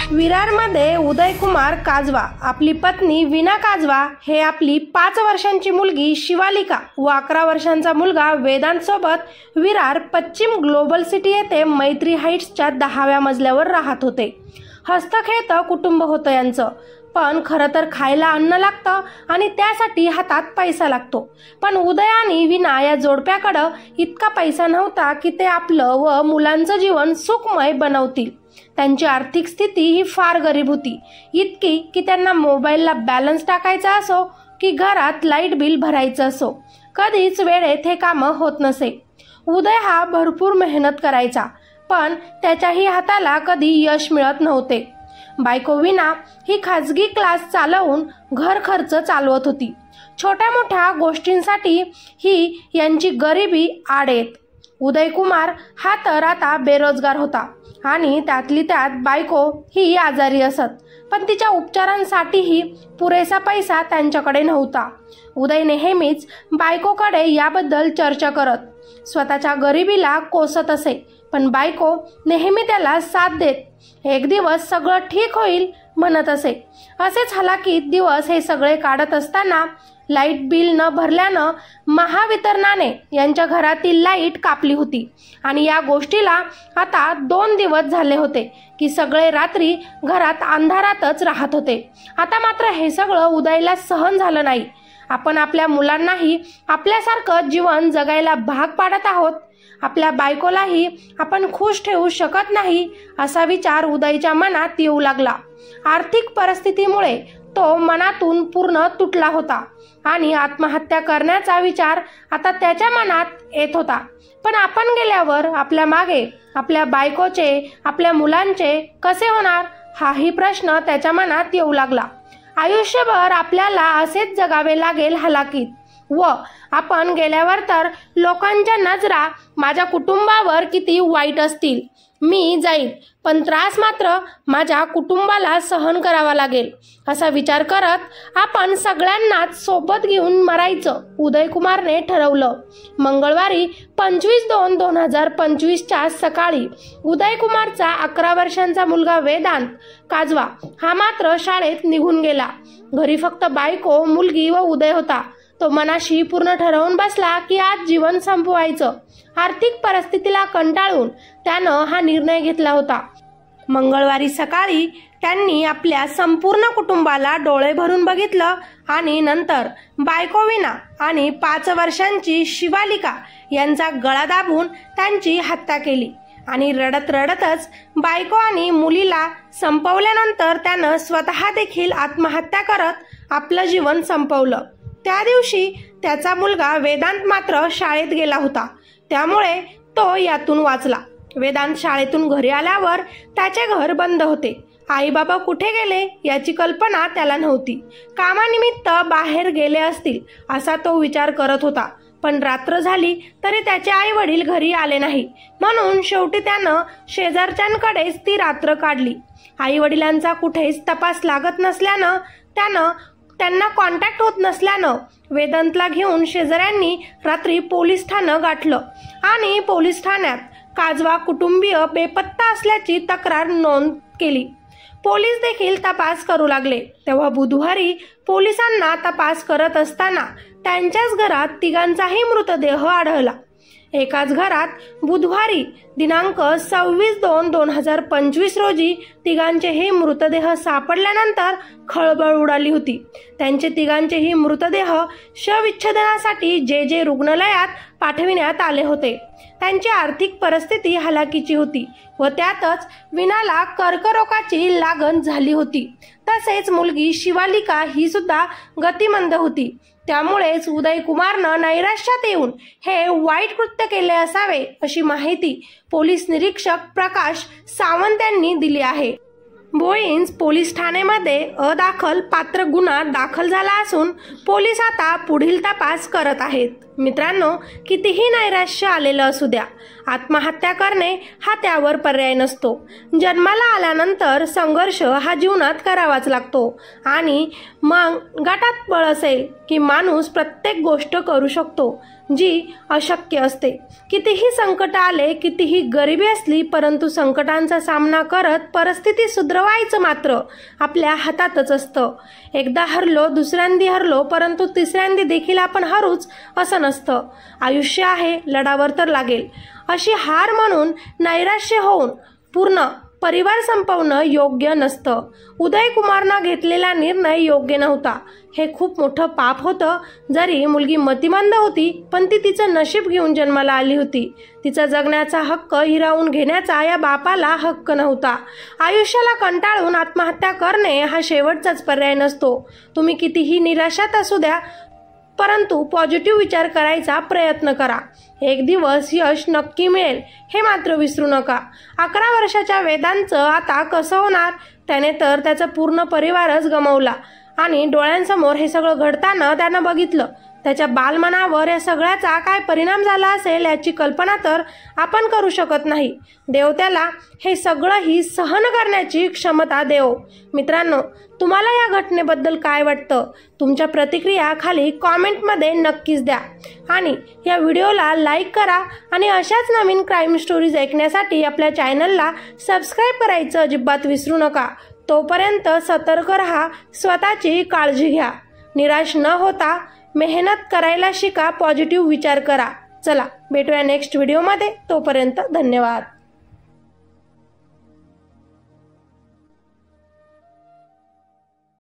विरारमध्ये उदयकुमार काजवा, आपली पत्नी वीणा काजवा, हे आपली 5 वर्षांची मुलगी शिवालिका व 11 वर्षांचा मुलगा वेदांत सोबत विरार पश्चिम ग्लोबल सिटी येथे मैत्री हाईट्सच्या 10व्या मजल्यावर राहत होते. हस्तखेळतं कुटुंब होतं यांचं. पण खरं तर खायला अन्न लागतं आणि त्यासाठी हातात पैसा लागतो. पण उदय आणि वीणा या जोडप्याकडं इतका पैसा नव्हता की ते आपलं व मुलांचं जीवन सुखमय बनवतील. त्यांची आर्थिक स्थिती ही फार गरीब होती, इतकी की त्यांना मोबाईलला बॅलन्स टाकायचा असो की घरात लाईट बिल भरायचं असो, कधीच वेळेत हे कामं होत नसे. उदय हा भरपूर मेहनत करायचा, पण त्याच्याही हाताला कधी यश मिळत नव्हते. बायको वीणा ही खाजगी क्लास चालवून घर खर्च चालवत होती. छोट्या मोठ्या गोष्टींसाठी ही यांची गरिबी आड येत. उदयकुमार हा तर आता बेरोजगार होता आणि त्यातली त्यात बायको ही आजारी असत, पण तिच्या उपचारांसाठीही पुरेसा पैसा त्यांच्याकडे नव्हता. उदय नेहमीच बायकोकडे याबद्दल चर्चा करत स्वतःच्या गरिबीला कोसत असे, पण बायको नेहमी त्याला साथ देत. एक दिवस सगळं ठीक होईल म्हणत असे. असेच हलाखीत दिवस हे सगळे काढत असताना लाईट बिल न भरल्यानं महावितरणाने यांच्या घरातील लाईट कापली होती आणि या गोष्टीला आता 2 दिवस झाले होते की सगळे रात्री घरात अंधारातच राहत होते. आता मात्र हे सगळं उदयला सहन झालं नाही. आपण आपल्या मुलांनाही आपल्यासारखं जीवन जगायला भाग पाडत आहोत, आपल्या बायकोलाही आपण खुश ठेवू शकत नाही असा विचार उदयच्या मनात येऊ लागला. आर्थिक परिस्थितीमुळे तो मनातून पूर्ण तुटला होता आणि आत्महत्या करण्याचा विचार आता त्याच्या मनात येत होता. पण आपण गेल्यावर आपल्या मागे आपल्या बायकोचे, आपल्या मुलांचे कसे होणार हाही प्रश्न त्याच्या मनात येऊ लागला. आयुष्यभर आपल्याला असेच जगावे लागेल हलाखीत, व आपण गेल्यावर तर लोकांच्या नजरा माझ्या कुटुंबावर किती वाईट असतील. मी जाईल, पण त्रास मात्र माझ्या कुटुंबाला सहन करावा लागेल असा विचार करत आपण सगळ्यांनाच सोबत घेऊन मरायचं उदयकुमारने ठरवलं. मंगळवारी 25/2/2025च्या सकाळी उदयकुमारचा 11 वर्षांचा मुलगा वेदांत काजवा हा मात्र शाळेत निघून गेला. घरी फक्त बायको, मुलगी व उदय होता. तो मनाशी पूर्ण ठरवून बसला की आज जीवन संपवायचं. आर्थिक परिस्थितीला कंटाळून त्यानं हा निर्णय घेतला होता. मंगळवारी सकाळी त्यांनी आपल्या संपूर्ण कुटुंबाला डोळे भरून बघितलं आणि नंतर बायको वीणा आणि 5 वर्षांची शिवालिका यांचा गळा दाबून त्यांची हत्या केली आणि रडत रडतच बायको आणि मुलीला संपवल्यानंतर त्यानं स्वतः देखील आत्महत्या करत आपलं जीवन संपवलं. त्या दिवशी त्याचा मुलगा वेदांत मात्र शाळेत गेला होता, त्यामुळे तो यातून वाचला. वेदांत शाळेतून घरी आल्यावर त्याचे घर बंद होते. आई बाबा कुठे गेले याची कल्पना त्याला नव्हती. कामानिमित्त बाहेर गेले असतील असा तो विचार करत होता. पण रात्र झाली तरी त्याचे आई वडील घरी आले नाही, म्हणून शेवटी त्यानं शेजारच्यांकडेच ती रात्र काढली. आई वडिलांचा कुठेच तपास लागत नसल्यानं त्यांना कॉन्टॅक्ट होत नसल्यानं वेदांतला घेऊन शेजाऱ्यांनी रात्री पोलीस ठाणं गाठलं आणि पोलीस ठाण्यात काजवा कुटुंबीय बेपत्ता असल्याची तक्रार नोंद केली. पोलीस देखील तपास करू लागले. तेव्हा बुधवारी पोलिसांना तपास करत असताना त्यांच्याच घरात 3घांचाही मृतदेह आढळला. एकाच घरात बुधवारी दिनांक 26/2/2025 रोजी 3घांचेही मृतदेह सापडल्यानंतर खळबळ उडाली होती. त्यांचे 3घांचेही मृतदेह शवविच्छेदनासाठी जे रुग्णालयात पाठविण्यात आले होते. त्यांची आर्थिक परिस्थिती हलाखीची होती व त्यातच वीणाला कर्करोगाची लागण झाली होती. तसेच मुलगी शिवालिका ही सुद्धा गतिमंद होती. त्यामुळेच उदयकुमारनं नैराश्यात येऊन हे वाईट कृत्य केले असावे अशी माहिती पोलीस निरीक्षक प्रकाश सावंत यांनी दिली आहे. बोईंज पोलीस ठाण्यामध्ये अदाखल पात्र गुन्हा दाखल झाला असून पोलीस आता पुढील तपास करत आहेत. मित्रांनो, कितीही नैराश्य आलेलं असू द्या, आत्महत्या करणे हा त्यावर पर्याय नसतो. जन्माला आल्यानंतर संघर्ष हा जीवनात करावाच लागतो आणि मग गटात बळ असेल की माणूस प्रत्येक गोष्ट करू शकतो जी अशक्य असते. कितीही संकट आले, कितीही गरिबी असली, परंतु संकटांचा सामना करत परिस्थिती सुधरवायचं मात्र आपल्या हातातच असतं. एकदा हरलो, दुसऱ्यांदी हरलो, परंतु तिसऱ्यांदी देखील आपण हरूच असं नसतं. आयुष्य आहे, लढावर तर लागेल. अशी हार म्हणून नैराश्य होऊन पूर्ण परिवार संपवणं योग्य नसतं. उदय कुमारनं घेतलेला निर्णय योग्य नव्हता. हे खूप मोठं पाप होतं. जरी मुलगी मतिमंद होती, पण ती तिचं नशीब घेऊन जन्माला आली होती. तिचा जगण्याचा हक्क हिरावून घेण्याचा या बापाला हक्क नव्हता. आयुष्याला कंटाळून आत्महत्या करणे हा शेवटचाच पर्याय नसतो. तुम्ही कितीही निराशात असू द्या, परंतु पॉझिटिव्ह विचार करायचा प्रयत्न करा. एक दिवस यश नक्की मिळेल, हे मात्र विसरू नका. 11 वर्षाच्या वेदांचं आता कसं होणार? त्याने तर त्याचा पूर्ण परिवारच गमावला आणि डोळ्यांसमोर हे सगळं घडताना त्यानं बघितलं. त्याच्या बालमनावर या सगळ्याचा काय परिणाम झाला असेल याची कल्पना तर आपण करू शकत नाही. देव त्याला हे सगळंही सहन करण्याची क्षमता देव. मित्रांनो, तुम्हाला या घटनेबद्दल काय वाटतं? तुमच्या प्रतिक्रिया खाली कॉमेंटमध्ये नक्कीच द्या आणि या व्हिडिओला लाईक करा आणि अशाच नवीन क्राईम स्टोरीज ऐकण्यासाठी आपल्या चॅनलला सबस्क्राईब करायचं अजिबात विसरू नका. तोपर्यंत सतर्क रहा, स्वतःची काळजी घ्या. निराश न होता मेहनत करायला शिका, पॉझिटिव्ह विचार करा. चला भेटूया नेक्स्ट व्हिडिओमध्ये. तोपर्यंत धन्यवाद.